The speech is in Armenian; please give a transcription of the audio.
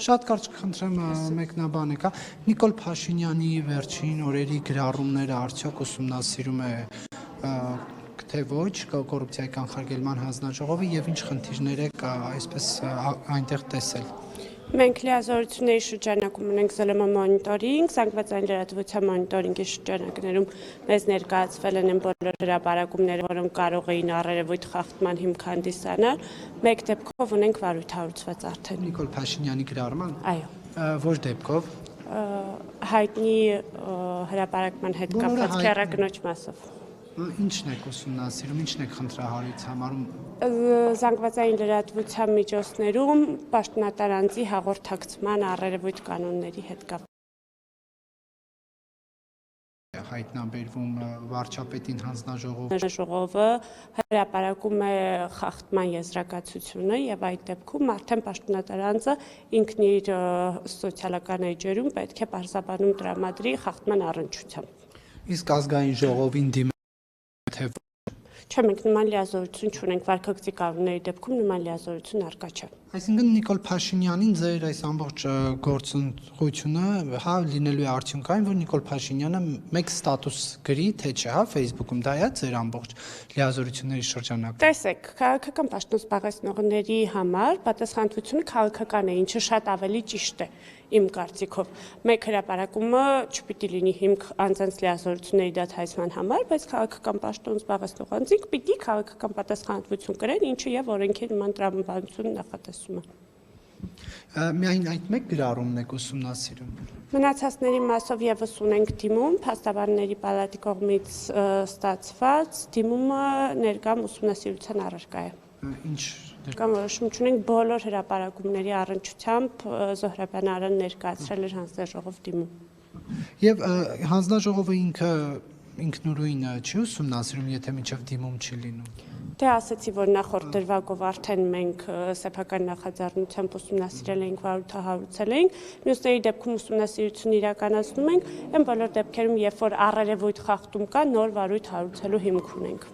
Շատ կարճ խնդրեմ մեկնաբան եկա Նիկոլ Փաշինյանի վերջին օրերի գրառումները արդյոք ուսումնասիրում է թե ոչ կոռուպցիայի կանխարգելման հանձնաժողովը եւ ինչ խնդիրներ եք այսպես այնտեղ տեսել Մենք լիազորությունների շրջանակում ունենք ԶԼՄ մոնիտորինգ, զանգվածային լրատվության մոնիտորինգի շրջանակներում մեզ ներկայացվել են բոլոր հրապարակումները, որոնք կարող էին առերևույթ խախտման հիմք հանդիսանալ, մեկ դեպքով ունենք վարույթ հարուցված արդեն։ Նիկոլ Փաշինյանի գրառման։ Այո։ Ոչ դեպքով։ Հայտնի հրապարակման հետ կապված քեռակնոջ մասով։ Ինչն եք ուսումնասիրում, ինչն եք խնդրահարույց համարում։ Զանգվածային լրատվության միջոցներում պաշտոնատար անձի հաղորդակցման առերևույթ կանոնների հետ կապված։ Հայտնաբերվում վարչապետին հանձնաժողով։ Ժողովը հրապարակում է խախտման եզրակացությունը եւ այդ դեպքում արդեն պաշտոնատար անձը ինքն իր սոցիալական էջերում պետք է պարզաբանում տրամադրի խախտման առնչությամբ։ Իսկ ազգային ժողովին դիմել թե Չէ, մենք նման լիազորություն չունենք, վարքագծի կանոնների դեպքում նման լիազորություն առկա չէ։ Այսինքն Նիկոլ Փաշինյանին ձեր այս ամբողջ գործընթացությունը լինելու է արդյունքային, որ Նիկոլ Փաշինյանը մեկ ստատուս գրի, թե չէ, Facebook-ում դա է ձեր ամբողջ լիազորությունների շրջանակում։ Տեսեք, քաղաքական պաշտոն զբաղեցնողների համար պատասխանատվությունը քաղաքական է, ինչը շատ ավելի ճիշտ է իմ կարծիքով։ Մեկ հրապարակումը չպիտի լինի հիմք անձանց լիազորությունների դադարեցման համար, բայց քաղաքական պաշտոն զբաղեցնող անձինք պիտի քաղաքական պատասխանատվություն կրեն, ինչը եւ օրենքի նման տրամաբանություն նախատեսում է։ Միայն այդ մեկ գրառումն եք ուսումնասիրում։ Մնացածների մասով եւս ունենք դիմում, փաստաբանների պալատի կողմից ստացված դիմումը ներկայում ուսումնասիրության առարկա է։ Ինչ Կամ որոշում չունենք բոլոր հրապարակումների առնչությամբ Զոհրաբյան Արան ներկայացրել էր հանձնաժողով դիմում։ Եվ հանձնաժողովը ինքնուրույն չի ուսումնասիրում, եթե միջև դիմում չի լինում։ Դե ասացի, որ նախորդ դրվագով արդեն մենք սեփական նախաձեռնությամբ ուսումնասիրել էինք, վարույթը հարուցել էինք, մյուսների դեպքում ուսումնասիրություն իրականացնում ենք, այն բոլոր դեպքերում, երբ որ առերևույթ խախտում կա, նոր վարույթ հարուցելու հիմք ունենք։